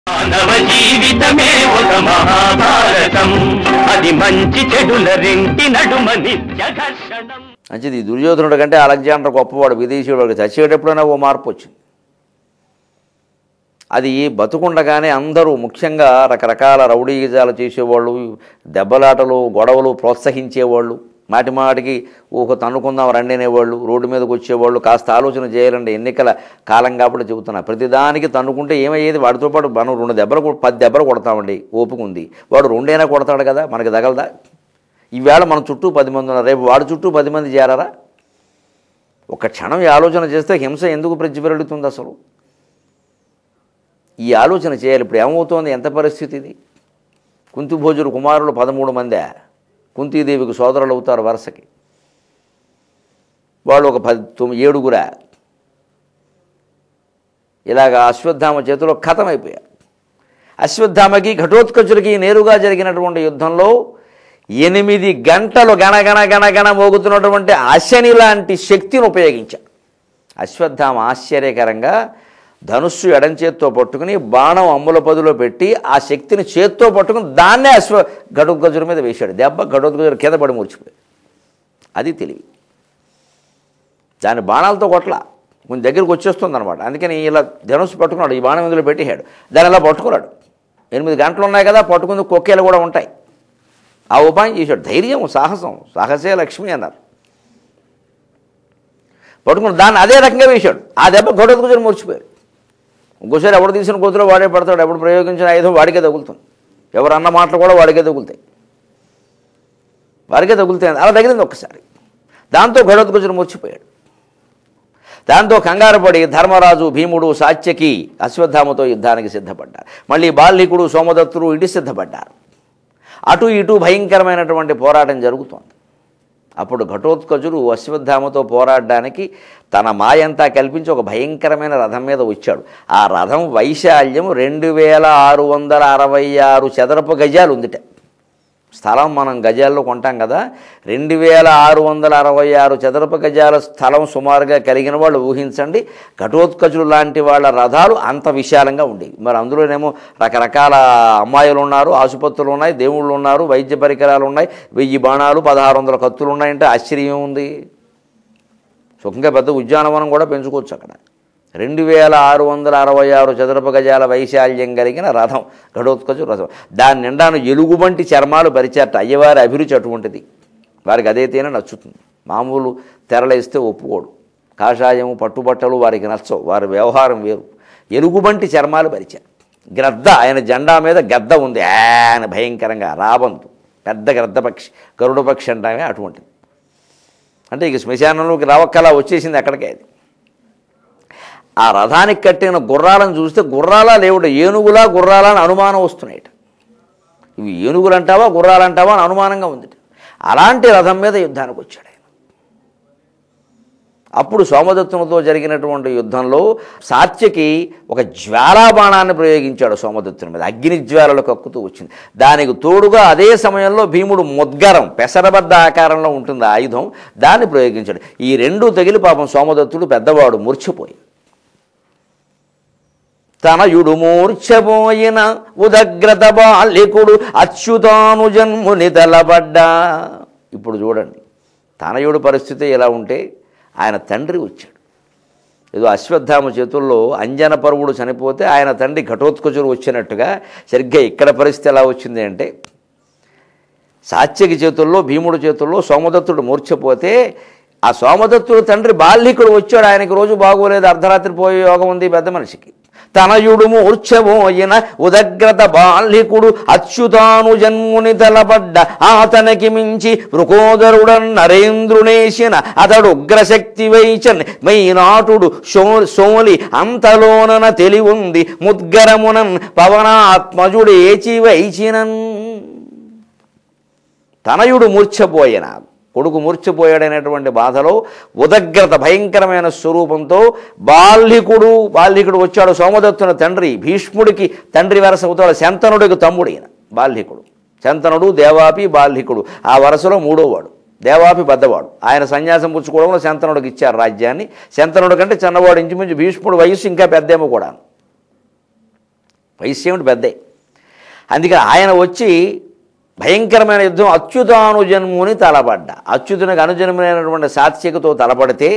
మానవ జీవితమే ఒక మహాభారతం, అది మంచి చెడుల రెంటి నడుమ నిత్య ఘర్షణం. మంచిది. దుర్యోధనుడు కంటే అలెగ్జాండర్ గొప్పవాడు, విదేశీయుడు. చచ్చేటప్పుడైనా ఓ మార్పు వచ్చింది. అది బతుకుండగానే అందరూ, ముఖ్యంగా రకరకాల రౌడీగిజాలు చేసేవాళ్ళు, దెబ్బలాటలు గొడవలు ప్రోత్సహించేవాళ్ళు, మాటి మాటికి ఒక తన్నుకుందాం రండి అనేవాళ్ళు, రోడ్డు మీదకి వచ్చేవాళ్ళు. కాస్త ఆలోచన చేయాలండి, ఎన్నికల కాలం కాబట్టి చెబుతున్నా. ప్రతిదానికి తన్నుకుంటే ఏమయ్యేది? వాడితో పాటు మనం 10 దెబ్బలు కొడతామండి, ఓపిక ఉంది. వాడు 2 కొడతాడు కదా, మనకి తగలదా? ఈవేళ మన చుట్టూ 10 మంది ఉన్నారు, రేపు వాడి చుట్టూ 10 మంది చేరారా? ఒక క్షణం ఈ ఆలోచన చేస్తే హింస ఎందుకు ప్రజ్వరిల్లుతుంది అసలు? ఈ ఆలోచన చేయాలి. ఇప్పుడు ఏమవుతోంది? ఎంత పరిస్థితి ఇది? కుంతిభోజుడు కుమారులు 13 మందే. కుంతీదేవికి సోదరులు అవుతారు వరుసకి. వాళ్ళు ఒక 7 ఇలాగ అశ్వత్థామ చేతిలో ఖతమైపోయారు. అశ్వత్థామకి ఘటోత్కచుడికి నేరుగా జరిగినటువంటి యుద్ధంలో 8 గంటలు గణగణ గణగణ మోగుతున్నటువంటి అశని లాంటి శక్తిని ఉపయోగించాడు. అశ్వత్థామ ఆశ్చర్యకరంగా ధనుస్సు ఎడం చేత్తో పట్టుకుని బాణం అమ్ముల పదులో పెట్టి ఆ శక్తిని చేత్తో పట్టుకుని దాన్నే ఘటోత్కచుడి మీద వేశాడు. దెబ్బ ఘటోత్కచుడు కింద పడి మూర్చిపోయాడు. అది తెలివి. దాని బాణాలతో కొట్ల కొంచెం దగ్గరికి వచ్చేస్తుంది అనమాట. అందుకని ఇలా ధనుస్సు పట్టుకున్నాడు, ఈ బాణం ఇందులో పెట్టేశాడు, దాన్ని ఇలా పట్టుకున్నాడు. 8 గంటలు ఉన్నాయి కదా, పట్టుకుంది కొక్కేలు కూడా ఉంటాయి. ఆ ఉపాయం చేశాడు. ధైర్యం, సాహసం, సాహసే లక్ష్మి అన్నారు. పట్టుకుని దాన్ని అదే రకంగా వేశాడు. ఆ దెబ్బ ఘటోత్కచుడు మూర్చిపోయాడు. ఇంకోసారి ఎవడు తీసిన కూతురు వాడే పడతాడు, ఎవడు ప్రయోగించిన ఆయుధం వాడికే తగులుతుంది, ఎవరు అన్న మాటలు కూడా వాడికే తగులుతాయి, అలా తగిలింది ఒక్కసారి. దాంతో ఘటోత్కచుడు మూర్చిపోయాడు. దాంతో కంగారు పడి ధర్మరాజు, భీముడు, సాత్యకి అశ్వత్థామతో యుద్ధానికి సిద్ధపడ్డారు. మళ్ళీ బాల్లికుడు, సోమదత్తుడు ఇటు సిద్ధపడ్డారు. అటు ఇటు భయంకరమైనటువంటి పోరాటం జరుగుతోంది. అప్పుడు ఘటోత్కచుడు అశ్వత్థామతో పోరాడడానికి తన మాయంతా కల్పించి ఒక భయంకరమైన రథం మీద వచ్చాడు. ఆ రథం వైశాల్యం 2666 చదరపు గజాలు ఉందిట. స్థలం మనం గజాల్లో కొంటాం కదా, 2666 చదరపు గజాల స్థలం సుమారుగా కలిగిన వాళ్ళు ఊహించండి. ఘటోత్కచుడు లాంటి వాళ్ళ రథాలు అంత విశాలంగా ఉండేవి. మరి అందులోనేమో రకరకాల అమ్మాయిలు ఉన్నారు, ఆసుపత్రులు ఉన్నాయి, దేవుళ్ళు ఉన్నారు, వైద్య పరికరాలు ఉన్నాయి, 1000 బాణాలు, 1600 కత్తులు ఉన్నాయంటే ఆశ్చర్యం ఉంది. సుఖంగా పెద్ద ఉద్యానవనం కూడా పెంచుకోవచ్చు అక్కడ. 2666 చదరపు గజాల వైశాల్యం కలిగిన రథం ఘటోత్కచుడు రథం. దాని నిండాను ఎలుగుబంటి చర్మాలు పరిచేట. అయ్యవారి అభిరుచి అటువంటిది, వారికి అదైతేనే నచ్చుతుంది. మామూలు తెరలేస్తే ఒప్పుకోడు, కాషాయము పట్టుబట్టలు వారికి నచ్చవు, వారి వ్యవహారం వేరు. ఎలుగుబంటి చర్మాలు పరిచారు. గ్రద్ద, ఆయన జెండా మీద గద్ద ఉంది, ఆయన భయంకరంగా రాబంతు, పెద్ద గ్రద్ద పక్షి, గరుడ పక్షి అంటామే అటువంటిది. అంటే ఇక శ్మశానంలోకి రావక్కలా వచ్చేసింది అక్కడికే. అది ఆ రథానికి కట్టిన గుర్రాలను చూస్తే గుర్రాలా లేవుట, ఏనుగులా గుర్రాలా అని అనుమానం వస్తున్నాయిట. ఇవి ఏనుగులు అంటావా గుర్రాలంటావా అని అనుమానంగా ఉంది. అలాంటి రథం మీద యుద్ధానికి వచ్చాడు ఆయన. అప్పుడు సోమదత్తునితో జరిగినటువంటి యుద్ధంలో సాత్యకి ఒక జ్వాలాబాణాన్ని ప్రయోగించాడు సోమదత్తుని మీద. అగ్ని జ్వాలలు కక్కుతూ వచ్చింది. దానికి తోడుగా అదే సమయంలో భీముడు ముద్గరం, పెసరబద్ద ఆకారంలో ఉంటుంది ఆయుధం, దాన్ని ప్రయోగించాడు. ఈ రెండూ తగిలి పాపం సోమదత్తుడు పెద్దవాడు మూర్ఛపోయి తనయుడు మూర్ఛపోయిన ఉదగ్రత బాలికుడు అచ్యుతాను జన్ముని తలబడ్డా. ఇప్పుడు చూడండి, తనయుడు పరిస్థితి ఎలా ఉంటే ఆయన తండ్రి వచ్చాడు. ఏదో అశ్వత్థామ చేతుల్లో అంజన పర్వుడు చనిపోతే ఆయన తండ్రి ఘటోత్కచుడు వచ్చినట్టుగా సరిగ్గా ఇక్కడ పరిస్థితి ఎలా వచ్చింది అంటే, సాత్యకి చేతుల్లో, భీముడు చేతుల్లో సోమదత్తుడు మూర్ఛపోతే ఆ సోమదత్తుడు తండ్రి బాల్లికుడు వచ్చాడు. ఆయనకి రోజు బాగోలేదు, అర్ధరాత్రి పోయే యోగం ఉంది పెద్ద మనిషికి. తనయుడు మూర్ఛపోయిన ఉదగ్రత బాల్లికుడు అచ్యుతాను జన్ముని తలపడ్డ, అతనికి మించి వృకోదరుడన్ నరేంద్రునేసిన అతడు ఉగ్రశక్తి వైచన్ మైనాటుడు సోలి అంతలోనన తెలివుంది ముద్గరమునన్ పవనాత్మజుడేచి వైచినన్. తనయుడు మూర్ఛపోయిన, కొడుకు మూర్ఛపోయాడనేటువంటి బాధలో ఉదగ్రత భయంకరమైన స్వరూపంతో బాల్లికుడు వచ్చాడు. సోమదత్తుని తండ్రి, భీష్ముడికి తండ్రి వరస అవుతాడు, శంతనుడికి తమ్ముడైన బాల్లికుడు. శంతనుడు, దేవాపి, బాల్లికుడు ఆ వరసలో 3వ వాడు. దేవాపి పెద్దవాడు. ఆయన సన్యాసం పుచ్చుకోవడంలో శంతనుడికి ఇచ్చారు రాజ్యాన్ని. శంతనుడి కంటే చిన్నవాడు ఇంచుమించు భీష్ముడు వయస్సు ఇంకా పెద్దేమో కూడా. వయస్సు ఏమిటి పెద్దే. అందుకని ఆయన వచ్చి భయంకరమైన యుద్ధం అచ్యుతానుజన్ముని తలపడ్డ. అచ్యుతునికి అనుజన్మైనటువంటి సాత్యకతో తలపడితే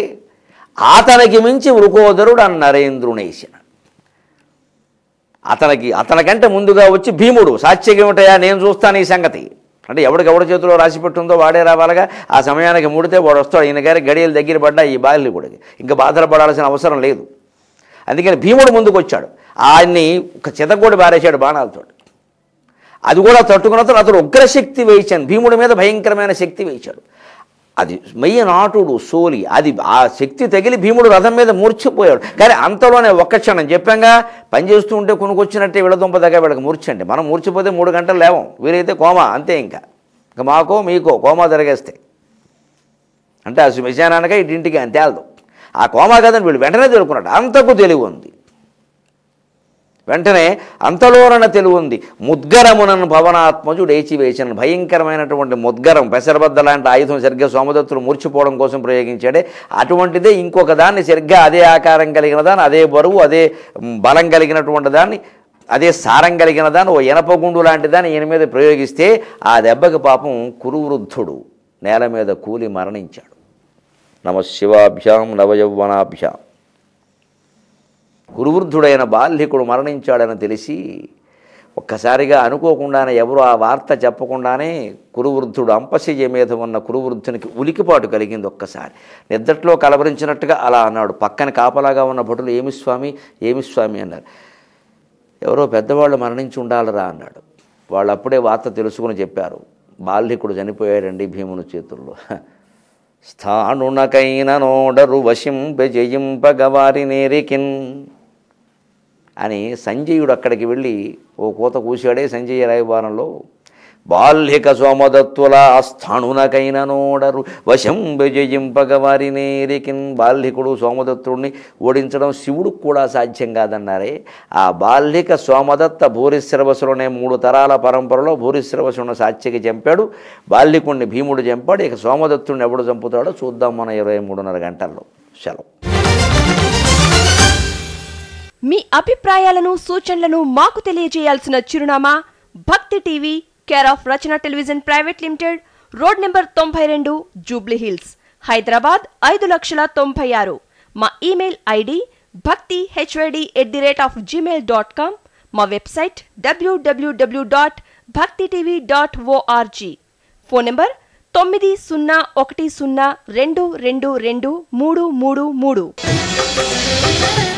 అతనికి మించి వృకోదరుడు నరేంద్రునేసిన. అతనికంటే ముందుగా వచ్చి భీముడు సాత్యకి ఏమిటయా నేను చూస్తాను ఈ సంగతి అంటే ఎవడి చేతిలో రాసి పెట్టుందో వాడే రావాలిగా. ఆ సమయానికి ముడితే వాడు వస్తాడు. ఈయన గారి గడియలు దగ్గర పడ్డా ఈ బాల్యకుడికి ఇంకా బాధలు పడాల్సిన అవసరం లేదు. అందుకని భీముడు ముందుకు వచ్చాడు. ఆయన్ని ఒక చితగోడి బారేశాడు బాణాలతో. అది కూడా తట్టుకున్న అతడు ఉగ్రశక్తి వేయించాను. భీముడి మీద భయంకరమైన శక్తి వేయించాడు. అది మెయ్య నాటుడు సోలి. అది ఆ శక్తి తగిలి భీముడు రథం మీద మూర్చిపోయాడు. కానీ అంతలోనే ఒక్క క్షణం చెప్పాగా పనిచేస్తూ ఉంటే కొనుక్కొచ్చినట్టే విడదుంప దగ్గర వీళ్ళకి మూర్చండి. మనం మూర్చిపోతే 3 గంటలు లేవం. వీరైతే కోమా అంతే. ఇంకా మాకో మీకో కోమా తిరగేస్తే అంటే ఆ శ్మశానానిక ఇంటింటికి అంతే వెళ్దాం. ఆ కోమా కదని వీళ్ళు వెంటనే తెలుకున్నాడు. అంతకు తెలివి ఉంది. వెంటనే అంతలోన తెలివి ఉంది. ముద్గరమునను భవనాత్మజుడు ఏచివేసిన భయంకరమైనటువంటి ముద్గరం పెసరబద్ద లాంటి ఆయుధం సరిగ్గా సోమదత్తుడు మూర్చిపోవడం కోసం ప్రయోగించాడే అటువంటిదే ఇంకొక దాన్ని సరిగ్గా అదే ఆకారం కలిగిన దాన్ని, అదే బరువు, అదే బలం కలిగినటువంటి దాన్ని, అదే సారం కలిగిన దాన్ని, ఓ ఎనపగుండు లాంటి దాన్ని ఈయన మీద ప్రయోగిస్తే ఆ దెబ్బకి పాపం కురువృద్ధుడు నేల మీద కూలి మరణించాడు. నమశివాభ్యాం నవయౌవనాభ్యాం. కురువృద్ధుడైన బాల్యకుడు మరణించాడని తెలిసి ఒక్కసారిగా అనుకోకుండానే ఎవరు ఆ వార్త చెప్పకుండానే కురువృద్ధుడు అంపశయ్య మీద ఉన్న కురువృద్ధునికి ఉలికిపాటు కలిగింది. ఒక్కసారి నిద్రలో కలవరించినట్టుగా అలా అన్నాడు. పక్కన కాపలాగా ఉన్న భటులు ఏమి స్వామి అన్నారు. ఎవరో పెద్దవాళ్ళు మరణించి ఉండాలరా అన్నాడు. వాళ్ళు అప్పుడే వార్త తెలుసుకుని చెప్పారు, బాల్యకుడు చనిపోయాడండి భీముని చేతుల్లో. స్థానునకైన నోడరు వశింపజయింపగవారి నేరికిన్ అని సంజయుడు అక్కడికి వెళ్ళి ఓ కూత కూశాడే సంజయ రాయబారంలో. బాల్యక సోమదత్తుల స్థాణునకైన నోడరు వశంపజయింపగవారి నేరికిన్. బాల్యకుడు సోమదత్తుడిని ఓడించడం శివుడికి కూడా సాధ్యం కాదన్నారే. ఆ బాల్యక సోమదత్త భూరిశ్రవసులనే 3 తరాల పరంపరలో భూరిశ్రవసుని సాత్యకి చంపాడు. బాల్యకుడిని భీముడు చంపాడు. ఇక సోమదత్తుడిని ఎవడు చంపుతాడో చూద్దాం మన 23:30 గంటల్లో. సెలవు. మీ అభిప్రాయాలను సూచనలను మాకు తెలియజేయాల్సిన చిరునామా భక్తి TV, care of Rachana television private limited, road number 92, Jubilee hills, Hyderabad 5,96,000. మా ఇమెయిల్ ఐడి bhaktihyd@gmail.com. మా వెబ్సైట్ www.bhaktitv.org. Phone number 9010222333.